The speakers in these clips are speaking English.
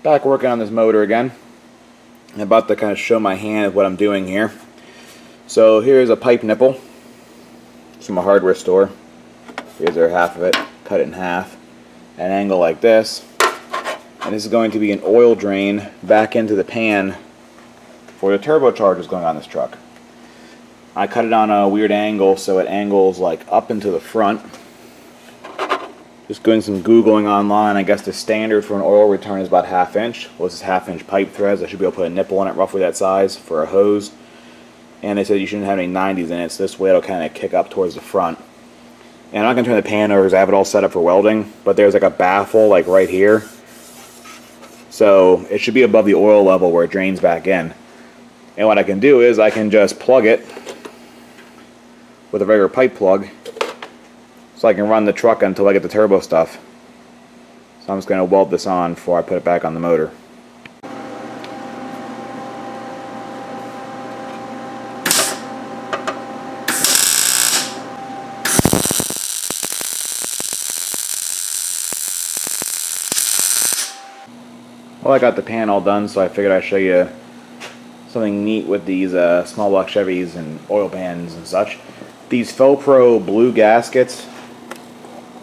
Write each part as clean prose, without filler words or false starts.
Back working on this motor again. I'm about to kind of show my hand of what I'm doing here. So here's a pipe nipple from a hardware store. Here's our half of it, cut it in half, an angle like this. And this is going to be an oil drain back into the pan for the turbochargers going on this truck. I cut it on a weird angle so it angles like up into the front. Just doing some Googling online, I guess the standard for an oil return is about 1/2 inch. Well, this is 1/2 inch pipe threads. I should be able to put a nipple in it roughly that size for a hose. And they said you shouldn't have any 90s in it, so this way it'll kind of kick up towards the front. And I'm not going to turn the pan over because I have it all set up for welding, but there's like a baffle like right here. So it should be above the oil level where it drains back in. And what I can do is I can just plug it with a regular pipe plug so I can run the truck until I get the turbo stuff. So I'm just going to weld this on before I put it back on the motor. Well, I got the pan all done, so I figured I'd show you something neat with these small block Chevys and oil pans and such. These Pro blue gaskets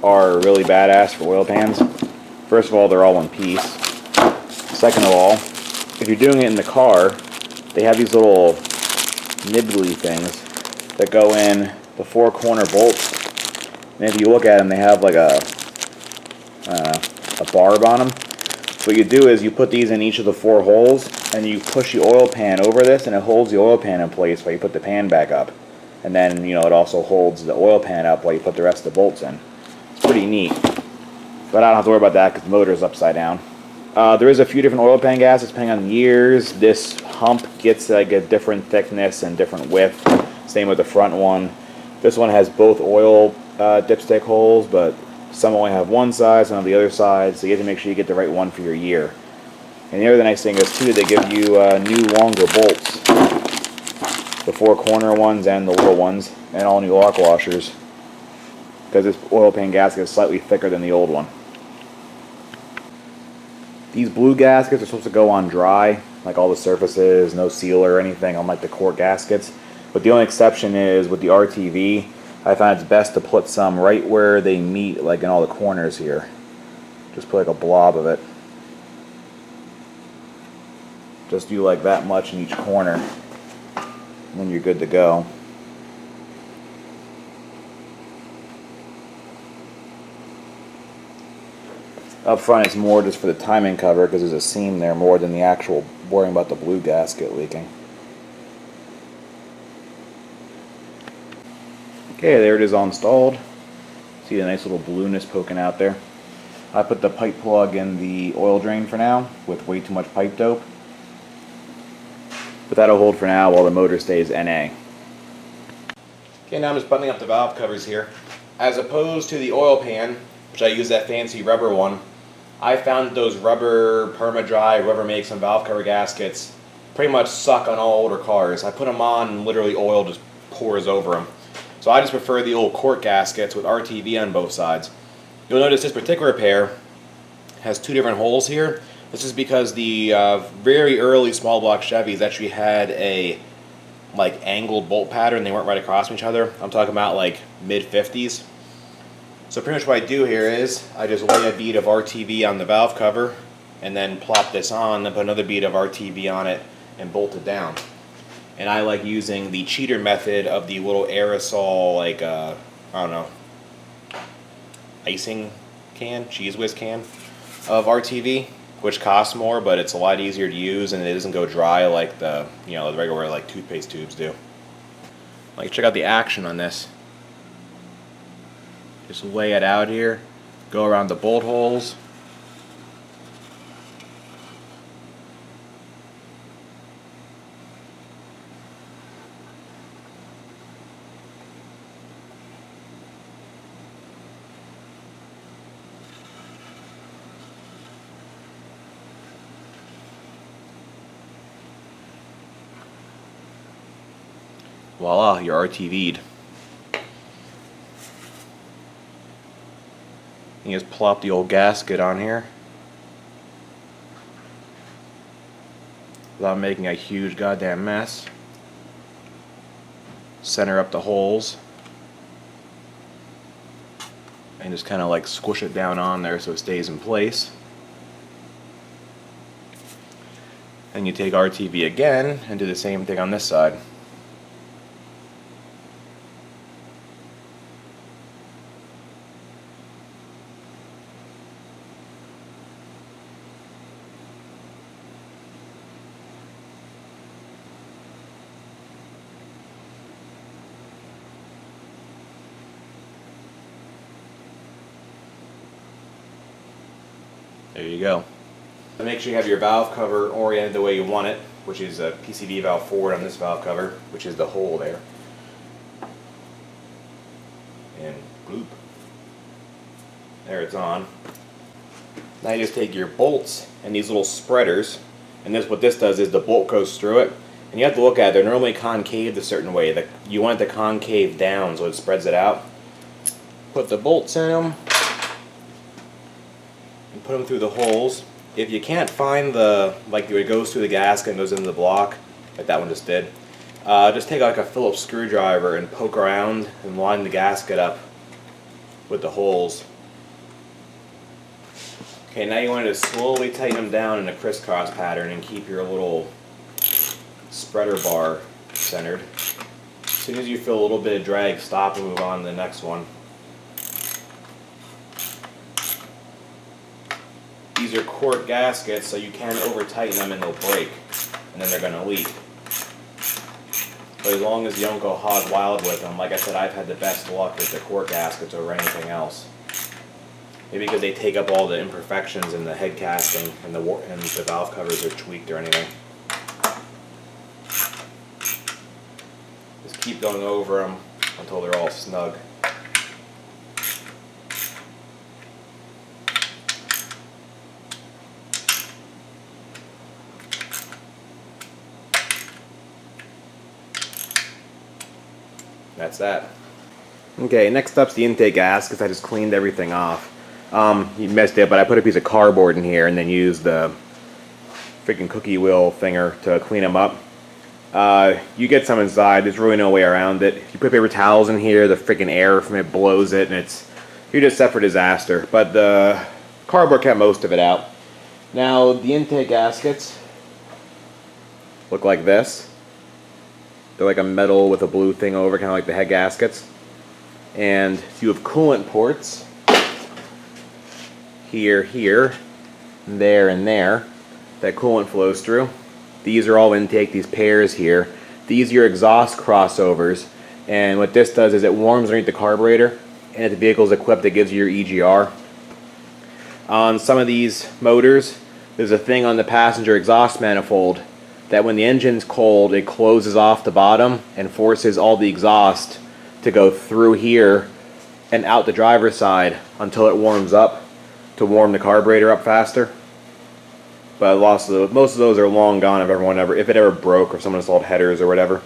are really badass for oil pans. First of all, they're all one piece. Second of all, if you're doing it in the car, they have these little nibbly things that go in the 4 corner bolts. And if you look at them, they have like a barb on them. So what you do is you put these in each of the 4 holes, and you push the oil pan over this, and it holds the oil pan in place while you put the pan back up. And then, you know, it also holds the oil pan up while you put the rest of the bolts in. It's pretty neat. But I don't have to worry about that because the motor is upside down. There is a few different oil pan gaskets depending on years. This hump gets like a different thickness and different width. Same with the front one. This one has both oil dipstick holes, but some only have one side, some on the other side, so you have to make sure you get the right one for your year. And the other nice thing is too, they give you new longer bolts. The 4 corner ones and the little ones, and all new lock washers. Because this oil pan gasket is slightly thicker than the old one. These blue gaskets are supposed to go on dry, like all the surfaces, no sealer or anything, unlike the Cort gaskets. But the only exception is with the RTV, I find it's best to put some right where they meet, like in all the corners here. Just put like a blob of it. Just do like that much in each corner, and then you're good to go. Up front it's more just for the timing cover because there's a seam there more than the actual worrying about the blue gasket leaking. Okay, there it is all installed. See the nice little blueness poking out there. I put the pipe plug in the oil drain for now with way too much pipe dope. But that'll hold for now while the motor stays NA. Okay, now I'm just buttoning up the valve covers here. As opposed to the oil pan, which I use that fancy rubber one, I found those rubber perma-dry, rubber makes and valve cover gaskets pretty much suck on all older cars. I put them on and literally oil just pours over them. So I just prefer the old Cort gaskets with RTV on both sides. You'll notice this particular pair has 2 different holes here. This is because the very early small block Chevys actually had a like angled bolt pattern. They weren't right across from each other. I'm talking about like mid-50s. So pretty much what I do here is I just lay a bead of RTV on the valve cover and then plop this on, then put another bead of RTV on it and bolt it down. And I like using the cheater method of the little aerosol, like, I don't know, icing can, Cheese Whiz can of RTV, which costs more, but it's a lot easier to use and it doesn't go dry like the, you know, the regular like toothpaste tubes do. Like, check out the action on this. Just lay it out here, go around the bolt holes. Voila, you're RTV'd. You just plop the old gasket on here. without making a huge goddamn mess. Center up the holes. And just kind of like squish it down on there so it stays in place. And you take RTV again and do the same thing on this side. There you go. Make sure you have your valve cover oriented the way you want it, which is a PCV valve forward on this valve cover, which is the hole there. And bloop. There, it's on. Now you just take your bolts and these little spreaders, and what this does is the bolt goes through it, and you have to look at it. They're normally concaved a certain way. You want it to concave down so it spreads it out. Put the bolts in them. Put them through the holes. If you can't find like it goes through the gasket and goes into the block, like that one just did, just take like a Phillips screwdriver and poke around and line the gasket up with the holes. Okay, now you want to slowly tighten them down in a crisscross pattern and keep your little spreader bar centered. As soon as you feel a little bit of drag, stop and move on to the next one. These are quart gaskets, so you can over tighten them and they'll break, and then they're going to leak. But as long as you don't go hog wild with them, like I said, I've had the best luck with the quart gaskets over anything else. Maybe because they take up all the imperfections in the head casting and the valve covers are tweaked or anything. Just keep going over them until they're all snug. That's that. Okay, next up's the intake gaskets. I just cleaned everything off. You missed it, but I put a piece of cardboard in here and then used the freaking cookie wheel thinger to clean them up. You get some inside. There's really no way around it. If you put paper towels in here, the freaking air from it blows it, and you're just set for disaster. But the cardboard kept most of it out. Now the intake gaskets look like this. They're like a metal with a blue thing over, kind of like the head gaskets. And you have coolant ports here, there, and there that coolant flows through. These are all intake, these pairs here. These are your exhaust crossovers. And what this does is it warms underneath the carburetor, and if the vehicle is equipped, it gives you your EGR. On some of these motors, there's a thing on the passenger exhaust manifold that when the engine's cold, it closes off the bottom and forces all the exhaust to go through here and out the driver's side until it warms up to warm the carburetor up faster. But most of those are long gone if it ever broke or someone installed headers or whatever.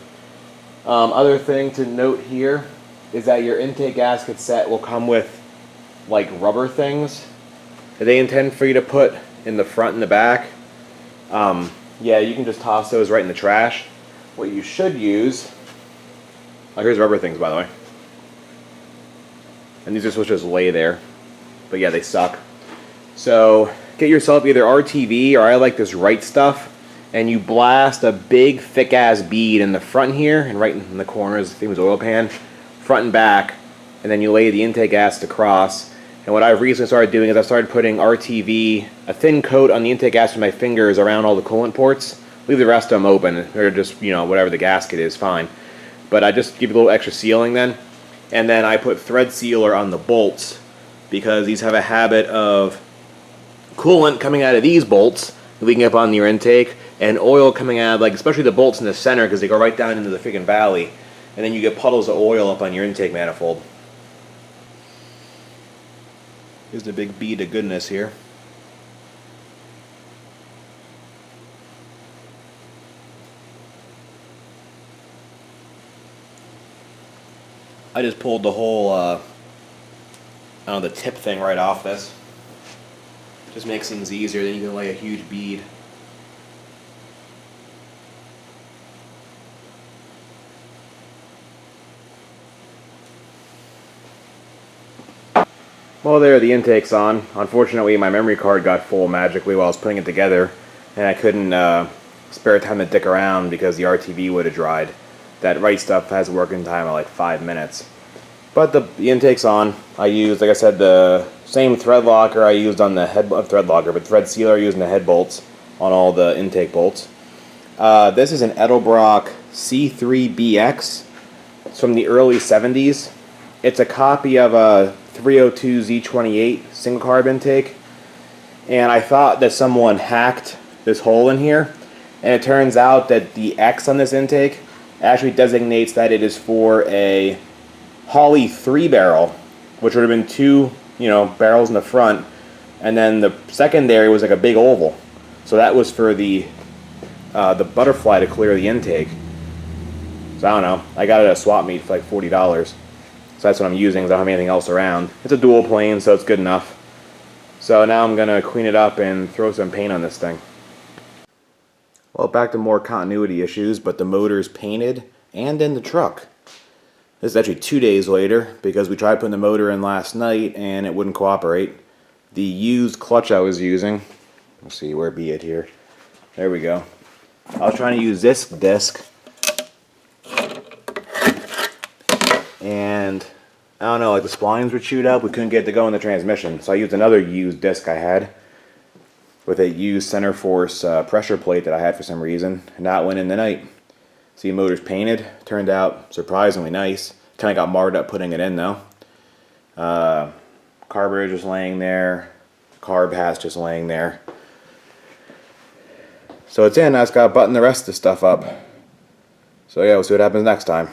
Other thing to note here is that your intake gasket set will come with like rubber things that they intend for you to put in the front and the back. Yeah, you can just toss those right in the trash. What you should use, oh, here's rubber things by the way. And these are supposed to just lay there. But yeah, they suck. So get yourself either RTV or I like this Right Stuff, and you blast a big thick ass bead in the front here and right in the corners, I think it was oil pan, front and back, and then you lay the intake gasket across. And what I've recently started doing is I started putting RTV, a thin coat on the intake gasket with my fingers around all the coolant ports. Leave the rest of them open, or just, you know, whatever the gasket is, fine. But I just give it a little extra sealing then. And then I put thread sealer on the bolts because these have a habit of coolant coming out of these bolts, leaking up on your intake, and oil coming out of, like, especially the bolts in the center because they go right down into the freaking valley. And then you get puddles of oil up on your intake manifold. Here's the big bead of goodness here. I just pulled the whole, the tip thing right off this. Just makes things easier, then you can lay a huge bead. Well, there, the intake's on. Unfortunately, my memory card got full magically while I was putting it together, and I couldn't spare time to dick around because the RTV would have dried. That Right Stuff has a working time of like 5 minutes. But the intake's on. I used, like I said, the same thread locker I used on the thread locker, but thread sealer I used in the head bolts on all the intake bolts. This is an Edelbrock C3BX. It's from the early 70s. It's a copy of a 302 Z28 single carb intake, and I thought that someone hacked this hole in here, and it turns out that the X on this intake actually designates that it is for a Holley 3-barrel, which would have been two, barrels in the front, and then the secondary was like a big oval. So that was for the butterfly to clear the intake. So I don't know. I got it at a swap meet for like $40. So that's what I'm using because I don't have anything else around. It's a dual plane, so it's good enough. So now I'm going to clean it up and throw some paint on this thing. Well, back to more continuity issues, but the motor's painted and in the truck. This is actually 2 days later because we tried putting the motor in last night and it wouldn't cooperate. The used clutch I was using, let's see, where be it here? There we go. I was trying to use this disc, and I don't know, like the splines were chewed up. We couldn't get it to go in the transmission, so I used another used disc I had with a used center force pressure plate that I had for some reason, and that went in the night. See, motor's painted. Turned out surprisingly nice. Kind of got marred up putting it in though. Carburetor just laying there. Carb hatch just laying there. So it's in. I just got to button the rest of the stuff up. So yeah, we'll see what happens next time.